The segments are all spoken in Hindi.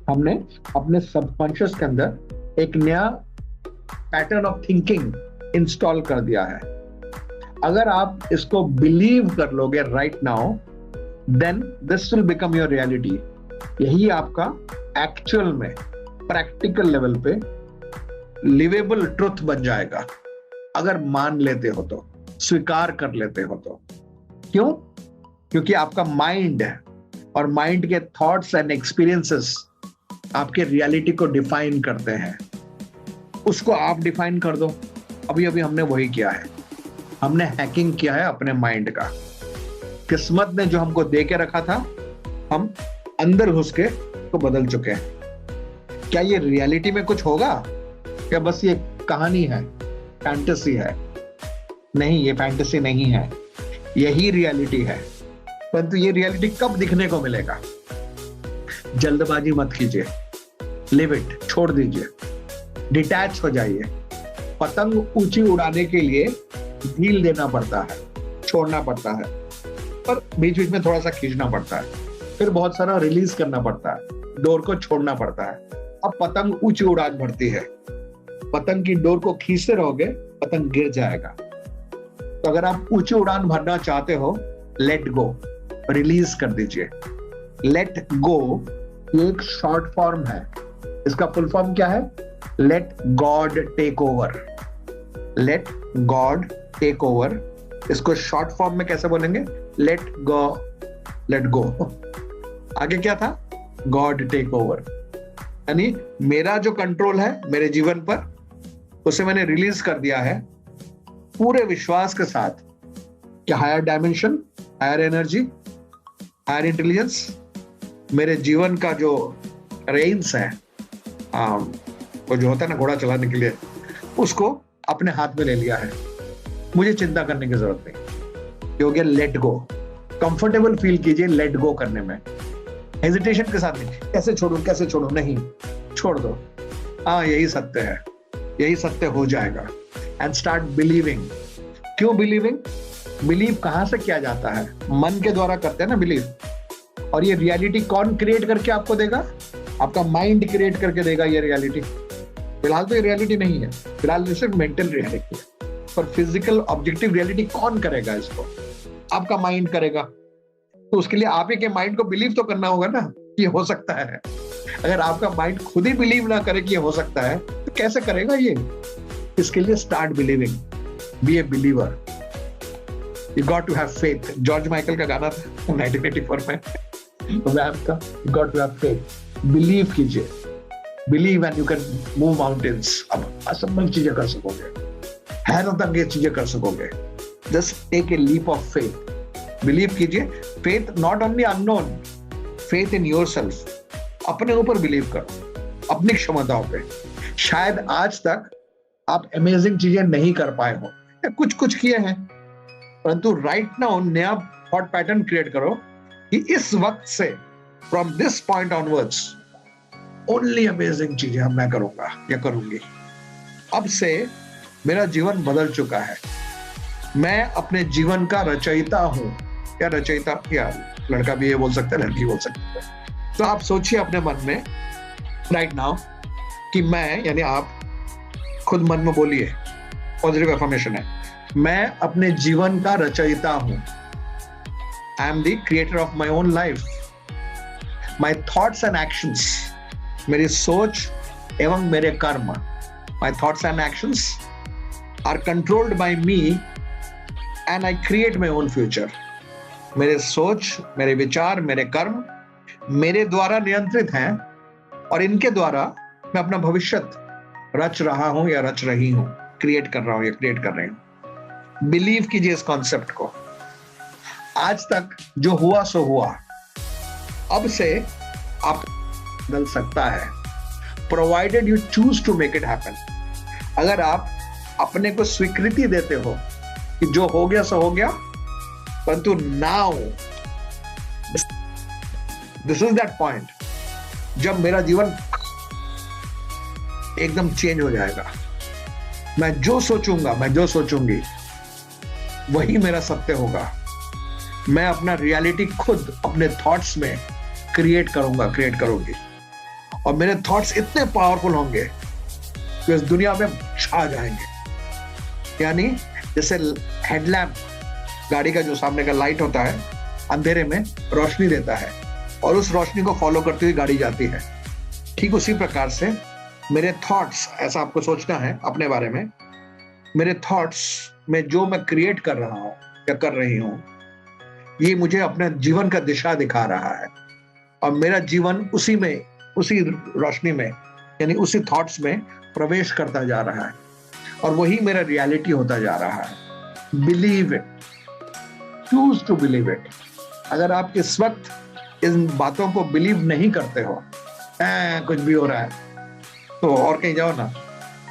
हमने अपने सबकॉन्शियस के अंदर एक नया पैटर्न ऑफ थिंकिंग इंस्टॉल कर दिया है। अगर आप इसको बिलीव कर लोगे right now, then this will become your reality. यही आपका एक्चुअल में प्रैक्टिकल लेवल पे लिवेबल ट्रुथ बन जाएगा, अगर मान लेते हो तो, स्वीकार कर लेते हो तो। क्यों? क्योंकि आपका माइंड है, और माइंड के थॉट्स एंड एक्सपीरियंसेस आपके रियलिटी को डिफाइन करते हैं। उसको आप डिफाइन कर दो। अभी अभी हमने वही किया है, हमने हैकिंग किया है अपने माइंड का। किस्मत ने जो हमको दे के रखा था, हम अंदर घुस के तो बदल चुके हैं। क्या ये रियलिटी में कुछ होगा, क्या बस ये कहानी है, फैंटेसी है? नहीं, ये फैंटेसी नहीं है, यही रियलिटी है। परंतु ये रियलिटी कब दिखने को मिलेगा? जल्दबाजी मत कीजिए, लिव इट, छोड़ दीजिए, डिटैच हो जाइए। पतंग ऊंची उड़ाने के लिए ढील देना पड़ता है, छोड़ना पड़ता है, पर बीच बीच में थोड़ा सा खींचना पड़ता है, फिर बहुत सारा रिलीज करना पड़ता है, डोर को छोड़ना पड़ता है। अब पतंग ऊंची उड़ान भरती है, पतंग की डोर को खींचते रहोगे, पतंग गिर जाएगा। तो अगर आप ऊंची उड़ान भरना चाहते हो, लेट गो, रिलीज कर दीजिए। लेट गो ये एक शॉर्ट फॉर्म है, इसका फुल फॉर्म क्या है? Let God take over. Let God take over, इसको शॉर्ट फॉर्म में कैसे बोलेंगे? Let go, let go. आगे क्या था? गॉड टेक ओवर, यानी मेरा जो कंट्रोल है मेरे जीवन पर, उसे मैंने रिलीज कर दिया है पूरे विश्वास के साथ कि higher dimension, higher energy, higher intelligence मेरे जीवन का जो रेंस है, वो जो होता है ना घोड़ा चलाने के लिए, उसको अपने हाथ में ले लिया है। मुझे चिंता करने की जरूरत नहीं। ये हो गया लेट गो। कंफर्टेबल फील कीजिए लेट गो करने में, हेजिटेशन के साथ नहीं। कैसे छोड़ूं, कैसे छोड़ूं? नहीं, छोड़ दो। हाँ, यही सत्य है, यही सत्य हो जाएगा। And start believing. क्यों बिलीविंग? बिलीव कहां से किया जाता है? मन के द्वारा करते हैं ना बिलीव। और ये रियलिटी कौन क्रिएट करके आपको देगा? आपका माइंड क्रिएट करके देगा ये रियलिटी। फिलहाल तो ये रियलिटी नहीं है, फिलहाल ये सिर्फ मेंटल रियलिटी है। पर फिजिकल ऑब्जेक्टिव रियलिटी कौन करेगा इसको? आपका माइंड करेगा। तो उसके लिए आप ही के माइंड को बिलीव तो करना होगा ना कि ये हो सकता है। अगर आपका माइंड खुद ही बिलीव ना करे कि ये हो सकता है, तो कैसे करेगा ये? इसके लिए start believing, be a believer. You got to have faith. George Michael का गाना था 1984 में, वैम का, you got to have faith. Believe कीजिए, believe and you can move mountains. अब असंभव चीजें कर सकोगे, हैरत अंगेज चीजें कर सकोगे। Just take a leap of faith. Believe कीजिए। Faith not only unknown, faith in yourself. अपने ऊपर बिलीव करो, अपनी क्षमताओं पे। शायद आज तक आप अमेजिंग चीजें नहीं कर पाए हो, या कुछ कुछ किए हैं, परंतु राइट नाउ नया थॉट पैटर्न क्रिएट करो कि इस वक्त से, from this point onwards, only amazing चीजें मैं करूंगा या करूंगी। अब से मेरा जीवन बदल चुका है, मैं अपने जीवन का रचयिता हूं। या रचयिता, या लड़का भी ये बोल सकता है, लड़की बोल सकती है। तो आप सोचिए अपने मन में राइट नाउ कि मैं, यानी आप खुद मन में बोलिए, पॉजिटिव अफर्मेशन है, मैं अपने जीवन का रचयिता हूं। I am the creator of my own life. My thoughts and actions, मेरी सोच एवं मेरे कर्म, my thoughts and actions are controlled by me and I create my own future. मेरे सोच, मेरे विचार, मेरे कर्म मेरे द्वारा नियंत्रित हैं, और इनके द्वारा मैं अपना भविष्य रच रहा हूं या रच रही हूं, क्रिएट कर रहा हूं या क्रिएट कर रही हूं। बिलीव कीजिए इस कॉन्सेप्ट को। आज तक जो हुआ सो हुआ, अब से आप बदल सकता है, provided you choose to make it happen. अगर आप अपने को स्वीकृति देते हो कि जो हो गया सो हो गया, परंतु now this is that point जब मेरा जीवन एकदम चेंज हो जाएगा। मैं जो सोचूंगा, मैं जो सोचूंगी, वही मेरा सत्य होगा। मैं अपना रियलिटी खुद अपने थॉट्स में क्रिएट करूंगा, क्रिएट करूंगी। और मेरे थॉट्स इतने पावरफुल होंगे कि इस दुनिया में छा जाएंगे। यानी जैसे हेडलैम्प, गाड़ी का जो सामने का लाइट होता है, अंधेरे में रोशनी देता है और उस रोशनी को फॉलो करती हुई गाड़ी जाती है, ठीक उसी प्रकार से मेरे थॉट्स, ऐसा आपको सोचना है अपने बारे में, मेरे थॉट्स में जो मैं क्रिएट कर रहा हूं या कर रही हूं, ये मुझे अपने जीवन का दिशा दिखा रहा है और मेरा जीवन उसी में, उसी रोशनी में, यानी उसी थॉट्स में प्रवेश करता जा रहा है और वही मेरा रियलिटी होता जा रहा है। Believe it, choose to believe it. अगर आप इस वक्त इन बातों को बिलीव नहीं करते हो, कुछ भी हो रहा है, तो और कहीं जाओ ना,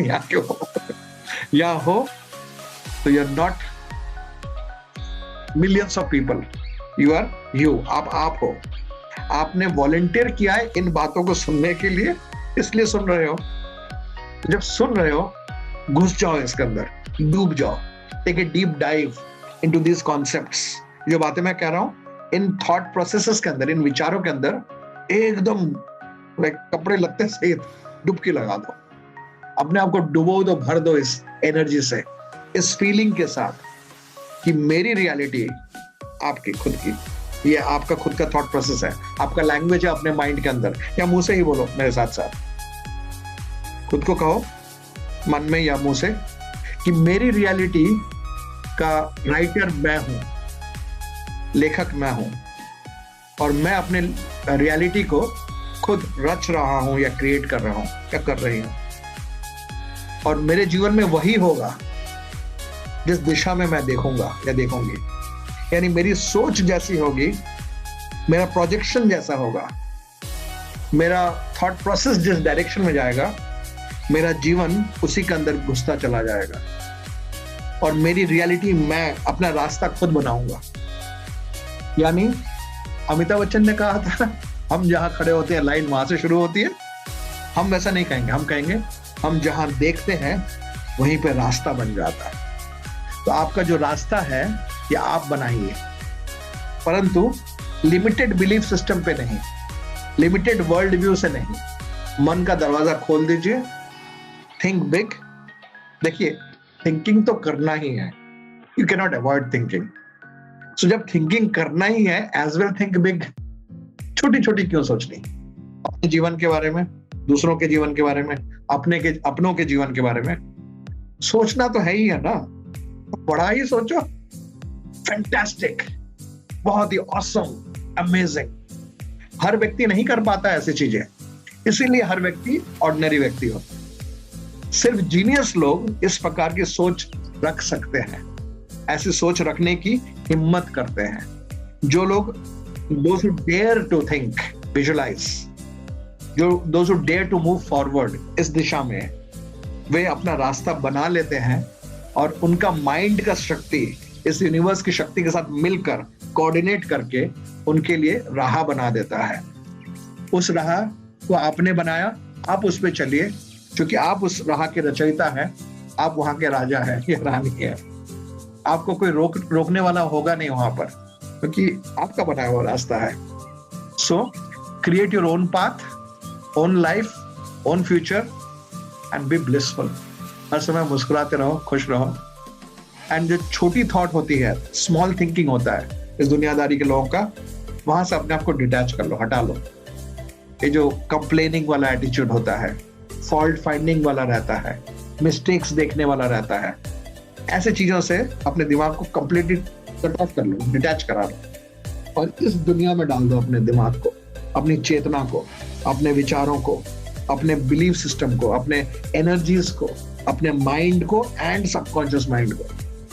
यहाँ क्यों यहाँ हो, तो you are not millions of people, you are you, आप हो। आपने वॉलंटियर किया है इन बातों को सुनने के लिए, इसलिए सुन रहे हो। जब सुन रहे हो, घुस जाओ इसके अंदर, डूब जाओ, take a deep dive into this concepts. जो बातें मैं कह रहा हूं, इन थॉट प्रोसेसेस के अंदर, इन विचारों के अंदर एकदम कपड़े लगते सहित डुबकी लगा दो, अपने आप को डुबो दो, भर दो इस एनर्जी से, इस फीलिंग के साथ कि मेरी रियलिटी आपकी खुद की, ये आपका खुद का थॉट प्रोसेस है, आपका लैंग्वेज है अपने माइंड के अंदर, या मुंह से ही बोलो मेरे साथ साथ, खुद को कहो मन में या मुंह से कि मेरी रियलिटी का राइटर मैं हूं, लेखक मैं हूं और मैं अपने रियलिटी को खुद रच रहा हूं या क्रिएट कर रहा हूं या कर रही हूं, और मेरे जीवन में वही होगा जिस दिशा में मैं देखूंगा या देखूंगी। यानी मेरी सोच जैसी होगी, मेरा प्रोजेक्शन जैसा होगा, मेरा थॉट प्रोसेस जिस डायरेक्शन में जाएगा, मेरा जीवन उसी के अंदर घुसता चला जाएगा और मेरी रियलिटी, मैं अपना रास्ता खुद बनाऊंगा। यानी अमिताभ बच्चन ने कहा था, हम जहां खड़े होते हैं लाइन वहां से शुरू होती है। हम वैसा नहीं कहेंगे, हम कहेंगे हम जहां देखते हैं वहीं पे रास्ता बन जाता है। तो आपका जो रास्ता है ये आप बनाइए, परंतु लिमिटेड बिलीफ सिस्टम पे नहीं, लिमिटेड वर्ल्ड व्यू से नहीं। मन का दरवाजा खोल दीजिए, थिंक बिग। देखिए, थिंकिंग तो करना ही है, you can not avoid thinking. So जब थिंकिंग करना ही है, एज वेल थिंक बिग। छोटी छोटी क्यों सोचनी, अपने जीवन के बारे में, दूसरों के जीवन के बारे में, अपनों के जीवन के बारे में सोचना तो है ही है ना, बड़ा ही सोचो, फैंटास्टिक, बहुत ही ऑसम, अमेजिंग। हर व्यक्ति नहीं कर पाता ऐसी चीजें, इसीलिए हर व्यक्ति ऑर्डिनरी व्यक्ति होता है। सिर्फ जीनियस लोग इस प्रकार की सोच रख सकते हैं, ऐसी सोच रखने की हिम्मत करते हैं। जो लोग, those who dare to think, visualize, those who dare to move forward इस दिशा में, वे अपना रास्ता बना लेते हैं और उनका माइंड का शक्ति इस यूनिवर्स की शक्ति के साथ मिलकर कोऑर्डिनेट करके उनके लिए राह बना देता है। उस राह को आपने बनाया, आप उस पे चलिए, क्योंकि आप उस राह के रचयिता हैं, आप वहां के राजा हैं या रानी है। आपको कोई रोकने वाला होगा नहीं वहां पर, क्योंकि आपका बनाया हुआ रास्ता है। So create your own path, own life, own future and be blissful. हर समय मुस्कुराते रहो, खुश रहो। एंड जो छोटी थॉट होती है, स्मॉल थिंकिंग होता है इस दुनियादारी के लोगों का, वहां से अपने आप को डिटैच कर लो, हटा लो। ये जो कंप्लेनिंग वाला एटीट्यूड होता है, फॉल्ट फाइंडिंग वाला रहता है, मिस्टेक्स देखने वाला रहता है, ऐसे चीजों से अपने दिमाग को कंप्लीटली कट ऑफ कर लो, डिटैच करा लो और इस दुनिया में डाल दो अपने दिमाग को, अपनी चेतना को, अपने विचारों को, अपने बिलीफ सिस्टम को, अपने एनर्जीज को, अपने माइंड को एंड सबकॉन्शियस माइंड को,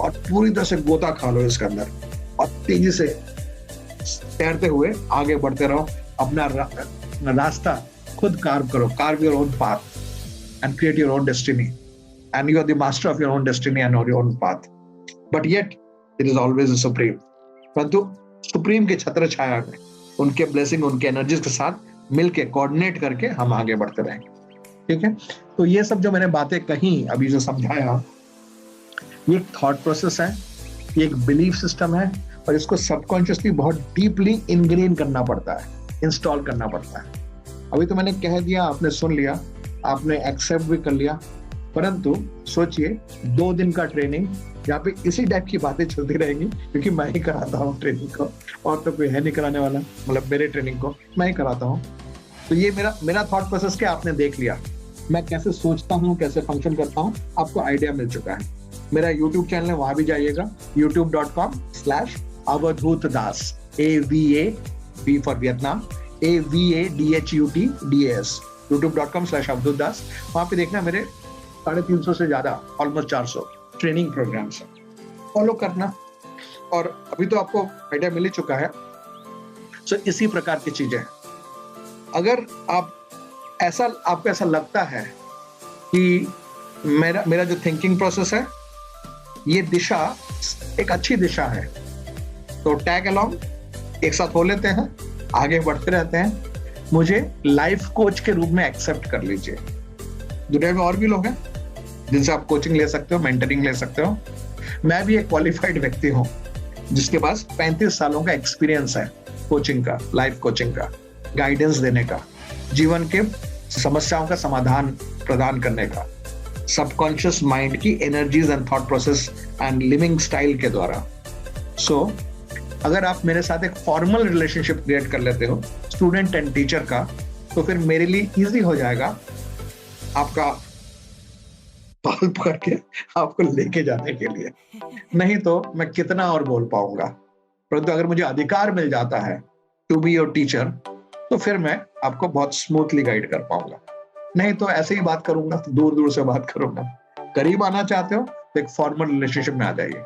और पूरी तरह से गोता खा लो इसके अंदर और तेजी से तैरते हुए आगे बढ़ते रहो। अपना रास्ता खुद कार्व करो, carve your own path and create your own destiny, and you are the master of your own destiny and your own path. But yet it is always a supreme. परंतु सुप्रीम के छत्र छाया में, उनके ब्लेसिंग, उनके एनर्जीज के साथ मिलके कोऑर्डिनेट करके हम आगे बढ़ते रहेंगे। ठीक है, तो ये सब जो मैंने बातें कही, अभी जो समझाया, ये एक थॉट प्रोसेस है, ये एक बिलीफ सिस्टम है, और इसको सबकॉन्शियसली बहुत डीपली इनग्रेन करना पड़ता है, इंस्टॉल करना पड़ता है। अभी तो मैंने कह दिया, आपने सुन लिया, आपने एक्सेप्ट भी कर लिया, परंतु सोचिए 2 दिन का ट्रेनिंग जहाँ पे इसी टाइप की बातें चलती रहेंगी, क्योंकि मैं ही कराता हूँ ट्रेनिंग को, और तो कोई है नहीं कराने वाला, मतलब मेरे ट्रेनिंग को मैं ही कराता हूँ। तो ये मेरा थॉट प्रोसेस क्या आपने देख लिया, मैं कैसे सोचता हूँ, कैसे फंक्शन करता हूँ, आपको आइडिया मिल चुका है। मेरा YouTube चैनल है, वहां भी जाइएगा, youtube.com/avadhutdas, AVA for Vietnam, AVADHUTDAS, youtube.com/avadhutdas। वहां पे देखना मेरे 350 से ज्यादा, ऑलमोस्ट 400 ट्रेनिंग प्रोग्राम्स है, फॉलो करना। और अभी तो आपको आइडिया मिल ही चुका है। सो इसी प्रकार की चीजें, अगर आपको ऐसा लगता है कि मेरा जो थिंकिंग प्रोसेस है, ये दिशा एक अच्छी दिशा है, तो टैग अलोंग, एक साथ हो लेते हैं, आगे बढ़ते रहते हैं। मुझे लाइफ कोच के रूप में एक्सेप्ट कर लीजिए। दुनिया में और भी लोग हैं जिनसे आप कोचिंग ले सकते हो, मेंटरिंग ले सकते हो। मैं भी एक क्वालिफाइड व्यक्ति हूं जिसके पास 35 सालों का एक्सपीरियंस है कोचिंग का, लाइफ कोचिंग का, गाइडेंस देने का, जीवन के समस्याओं का समाधान प्रदान करने का, सबकॉन्शियस माइंड की energies and thought process and living style के द्वारा। सो अगर आप मेरे साथ एक फॉर्मल रिलेशनशिप क्रिएट कर लेते हो स्टूडेंट एंड टीचर का, तो फिर मेरे लिए इजी हो जाएगा आपका बाल पकड़ के आपको लेके जाने के लिए। नहीं तो मैं कितना और बोल पाऊंगा, परंतु अगर मुझे अधिकार मिल जाता है टू बी योर टीचर, तो फिर मैं आपको बहुत स्मूथली गाइड कर पाऊंगा। नहीं तो ऐसे ही बात करूंगा, दूर दूर से बात करूंगा। करीब आना चाहते हो तो एक फॉर्मल रिलेशनशिप में आ जाइए।